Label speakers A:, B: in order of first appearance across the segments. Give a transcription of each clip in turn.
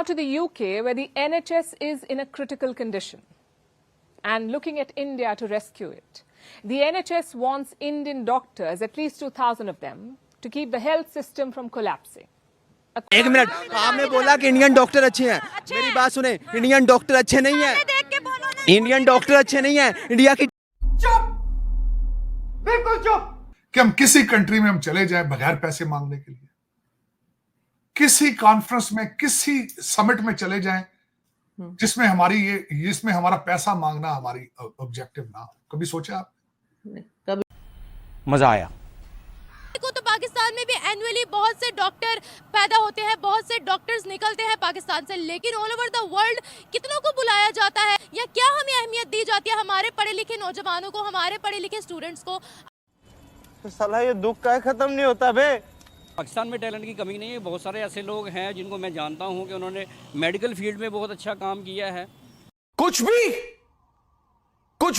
A: Now to the UK, where the NHS is in a critical condition and looking at India to rescue it. The NHS wants Indian doctors, at least 2,000 of them, to keep the health system from collapsing.
B: एक minute, आपने बोला कि Indian doctor अच्छे हैं। मेरी बात सुने, Indian doctor अच्छे नहीं हैं। इंडियन डॉक्टर अच्छे नहीं हैं। इंडिया की
C: चुप, बिल्कुल चुप। कि हम किसी कंट्री में हम चले जाएं बगैर पैसे मांगने के लिए, किसी कॉन्फ्रेंस में, किसी समिट में चले जाएं जिसमें हमारा पैसा मांगना हमारी ऑब्जेक्टिव ना हो। कभी सोचा आप?
B: कभी मजा आया
D: तो पाकिस्तान में भी एनुअली बहुत से डॉक्टर पैदा होते हैं, बहुत से डॉक्टर्स निकलते हैं पाकिस्तान से, लेकिन ऑल ओवर द वर्ल्ड कितनों को बुलाया जाता है या क्या हमें अहमियत दी जाती है हमारे पढ़े लिखे नौजवानों को, हमारे पढ़े लिखे स्टूडेंट्स को?
E: तो साला ये दुख का खत्म नहीं होता बे।
F: पाकिस्तान में टैलेंट की कमी नहीं है। बहुत सारे ऐसे लोग हैं जिनको मैं जानता हूं कि उन्होंने मेडिकल फील्ड में बहुत अच्छा काम किया है।
E: कुछ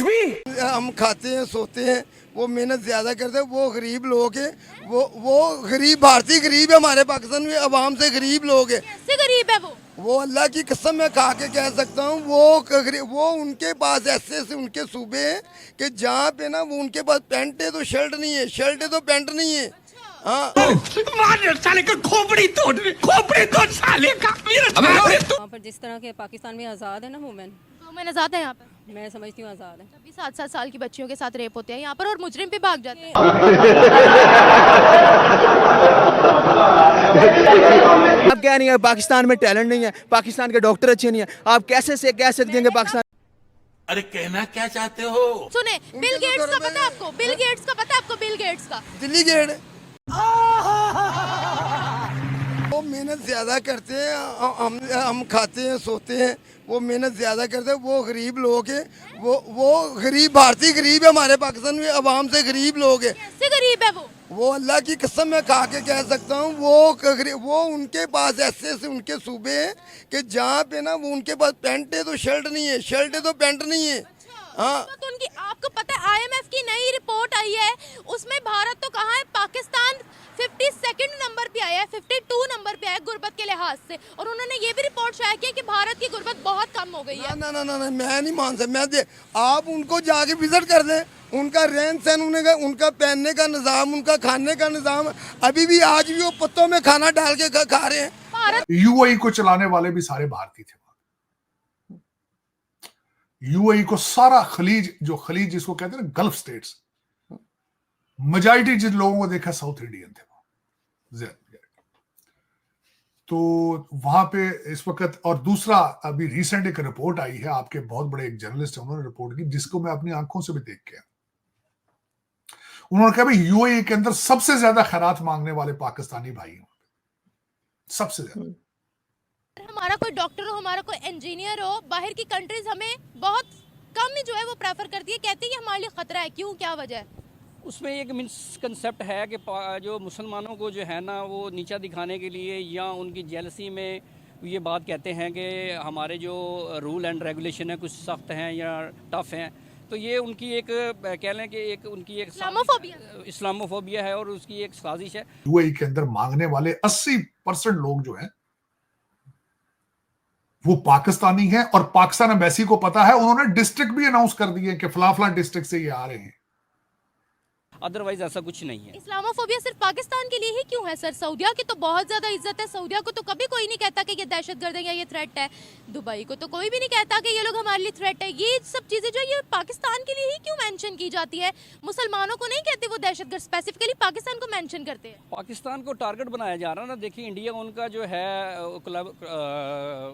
E: भी हम खाते हैं, सोते हैं, वो मेहनत ज्यादा करते हैं। वो गरीब लोग हैं, वो गरीब भारतीय गरीब है, हमारे पाकिस्तान में अवाम से गरीब लोग हैं।
D: कैसे गरीब है वो
E: अल्लाह की कसम मैं खा के कह सकता हूँ, वो उनके पास ऐसे उनके सूबे हैं कि जहाँ पे ना वो उनके पास पैंट है तो शर्ट नहीं है, शर्ट है तो पैंट नहीं है।
G: साले का खोपड़ी तोड़ साले का।
H: वहाँ पर जिस तरह के पाकिस्तान में आज़ाद है ना वुमेन
D: आज़ाद है यहाँ पर,
H: मैं समझती हूँ आज़ाद है।
D: अभी 7-7 साल की बच्चियों के साथ रेप होते हैं यहाँ पर और मुजरिम भी भाग जाते हैं।
B: अब क्या नहीं है, पाकिस्तान में टैलेंट नहीं है, पाकिस्तान के डॉक्टर अच्छे नहीं है। आप कैसे कह सकते हैं कि पाकिस्तान?
G: अरे कहना क्या चाहते हो?
D: सुने, बिल गेट्स का पता है आपको? बिल गेट्स का पता है आपको? बिल गेट्स का
E: दिल्ली गेट वो मेहनत ज्यादा करते हैं, हम खाते हैं, सोते हैं, वो मेहनत ज्यादा करते हैं। वो गरीब लोग हैं, वो गरीब भारतीय गरीब है, हमारे पाकिस्तान में अवाम से गरीब लोग हैं।
D: कैसे गरीब है
E: वो अल्लाह की कसम मैं खा के कह सकता हूँ, वो उनके पास ऐसे उनके सूबे हैं कि जहाँ पे ना वो उनके पास पैंट है तो शर्ट नहीं है, शर्ट है तो पैंट नहीं है। हाँ,
D: तो उनकी आपको पता है IMF की नई रिपोर्ट आई है, उसमें भारत तो कहाँ है, पाकिस्तान 52nd नंबर पे आया है, 52 नंबर पे आया है गुर्बत के लिहाज से। और उन्होंने ये भी रिपोर्ट शाया किया कि भारत की गुर्बत बहुत कम हो गई है।
E: ना मैं नहीं मान सकता। आप उनको जाके विजिट कर दें, उनका रहन सहन, उनका पहनने का निज़ाम, उनका खाने का निज़ाम, अभी भी आज भी वो पत्तों में खाना डाल के खा रहे हैं।
C: UAE को चलाने वाले भी सारे भारतीय थे। UAE को सारा खलीज जिसको कहते हैं ना, गल्फ स्टेट्स, मेजॉरिटी जिन लोगों को देखा साउथ इंडियन थे। तो वहां पे इस वक्त, और दूसरा अभी रिसेंट एक रिपोर्ट आई है, आपके बहुत बड़े एक जर्नलिस्ट है, उन्होंने रिपोर्ट की, जिसको मैं अपनी आंखों से भी देख के आया। उन्होंने कहा भाई UAE के अंदर सबसे ज्यादा खैरात मांगने वाले पाकिस्तानी भाई हैं, सबसे ज्यादा।
D: हमारा कोई डॉक्टर हो, हमारा कोई इंजीनियर हो, बाहर की कंट्रीज हमें बहुत कम ही जो है वो प्रेफर करती है, कहती है कि हमारे लिए खतरा है। क्यों, क्या वजह है?
F: उसमें एक मिसकंसेप्ट है कि जो मुसलमानों को जो है ना वो नीचा दिखाने के लिए या उनकी जेलसी में ये बात कहते हैं कि हमारे जो रूल एंड रेगुलेशन है कुछ सख्त हैं या टफ हैं। तो ये उनकी एक कह लें कि उनकी एक इस्लामोफोबिया है और उसकी एक साजिश है।
C: UAE के अंदर मांगने वाले 80% लोग जो हैं वो पाकिस्तानी हैं, और पाकिस्तान एम्बेसी को पता है, उन्होंने डिस्ट्रिक्ट भी अनाउंस कर दिए कि फला डिस्ट्रिक्ट से ये आ रहे हैं।
F: अदरवाइज ऐसा कुछ नहीं है।
D: इस्लामोफोबिया सिर्फ पाकिस्तान के लिए ही क्यों है सर? सऊदिया की तो बहुत ज्यादा इज्जत है, सऊदिया को तो कभी कोई नहीं कहता कि ये दहशतगर्द है या ये थ्रेट है। दुबई को तो कोई भी नहीं कहता कि ये लोग हमारे लिए थ्रेट है। ये सब चीजें जो ये पाकिस्तान के लिए ही क्यों मेंशन की जाती है? मुसलमानों को नहीं कहते वो दहशतगर्द, स्पेसिफिकली पाकिस्तान को मेंशन करते हैं।
F: पाकिस्तान को टारगेट बनाया जा रहा है ना। देखिए, इंडिया उनका जो है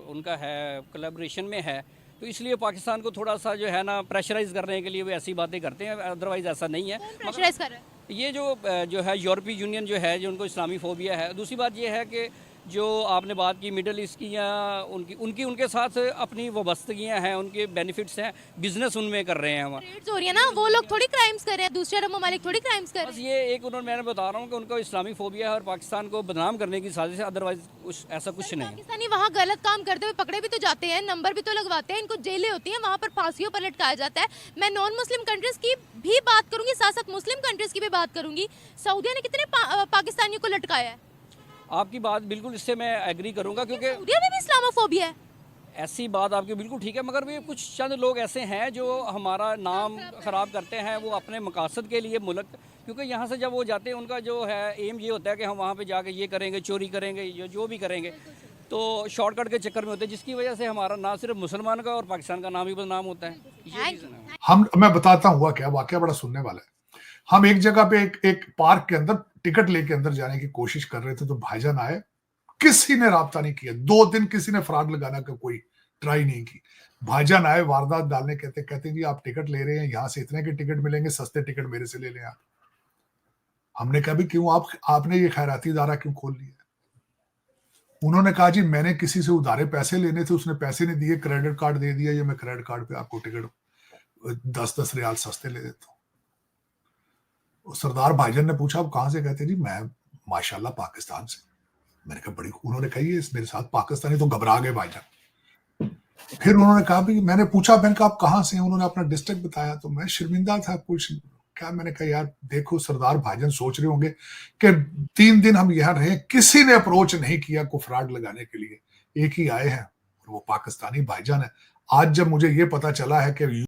F: उनका है कोलैबोरेशन में है, तो इसलिए पाकिस्तान को थोड़ा सा जो है ना प्रेशराइज करने के लिए वो ऐसी बातें करते हैं, अदरवाइज ऐसा नहीं है।
D: प्रेशराइज कर रहे हैं
F: ये जो है यूरोपीय यूनियन जो है, जो उनको इस्लामी फोबिया है। दूसरी बात ये है कि जो आपने बात की मिडल ईस्ट की या उनके साथ अपनी वाबस्तगियाँ हैं, उनके बेनिफिट्स हैं, बिजनेस उनमें कर रहे हैं।
D: हो रही है ना, वो लोग थोड़ी क्राइम्स कर रहे हैं, दूसरे अरब ममालिक थोड़ी क्राइम्स कर रहे हैं।
F: बस ये एक मैंने बता रहा हूँ कि उनको इस्लामी फोबिया है और पाकिस्तान को बदनाम करने की साजिश है, अदरवाइज ऐसा कुछ नहीं है।
D: पाकिस्तानी वहाँ गलत काम करते हुए पकड़े भी तो जाते हैं, नंबर भी तो लगवाते हैं, इनको जेलें होती हैं, वहाँ पर फांसियों पर लटकाया जाता है। मैं नॉन मुस्लिम कंट्रीज की भी बात करूंगी, साथ साथ मुस्लिम कंट्रीज की भी बात करूंगी। सऊदिया ने कितने पाकिस्तानियों को लटकाया है?
F: आपकी बात बिल्कुल इससे मैं एग्री करूंगा, क्योंकि
D: सऊदीया में भी इस्लामोफोबिया है।
F: ऐसी बात आपकी बिल्कुल ठीक है, मगर भी कुछ चंद लोग ऐसे हैं जो हमारा नाम ख़राब करते हैं, वो अपने मकासद के लिए मुल्क, क्योंकि यहाँ से जब वो जाते हैं उनका जो है एम ये होता है कि हम वहाँ पे जाके ये करेंगे, चोरी करेंगे, ये जो भी करेंगे, तो शॉर्टकट के चक्कर में होते हैं, जिसकी वजह से हमारा ना सिर्फ मुसलमान का और पाकिस्तान का नाम ही बदनाम होता है। ये रीज़न है।
C: मैं बताता हूँ हुआ क्या, वाकया बड़ा सुनने वाला है। हम एक जगह पे एक पार्क के अंदर टिकट लेके अंदर जाने की कोशिश कर रहे थे, तो भाईजान आए, किसी ने राब्ता नहीं किया, 2 दिन किसी ने फ्रॉड लगाना का कोई ट्राई नहीं की। भाईजान आए वारदात डालने, कहते जी आप टिकट ले रहे हैं, यहाँ से इतने के टिकट मिलेंगे, सस्ते टिकट मेरे से ले लें आप। हमने कहा भी क्यों आपने ये खैराती इदारा क्यों खोल लिया? उन्होंने कहा जी मैंने किसी से उधारे पैसे लेने थे, उसने पैसे नहीं दिए, क्रेडिट कार्ड दे दिया, ये मैं क्रेडिट कार्ड पे आपको टिकट 10-10 रियाल सस्ते ले देता हूँ। सरदार भाईजान ने पूछा आप कहां से? कहते जी मैं माशाल्लाह पाकिस्तान से। मैंने कहा बड़ी, उन्होंने कही है मेरे साथ पाकिस्तानी, तो घबरा गए भाईजान। फिर उन्होंने कहा भी, मैंने पूछा मैंने कहा आप कहां से हैं? उन्होंने अपना डिस्ट्रिक्ट बताया, तो मैं शर्मिंदा था कुछ क्या। मैंने कहा यार देखो सरदार भाईजान सोच रहे होंगे कि 3 दिन हम यहाँ रहे, किसी ने अप्रोच नहीं किया को फ्रॉड लगाने के लिए, एक ही आए हैं और वो पाकिस्तानी भाईजान है। आज जब मुझे ये पता चला है कि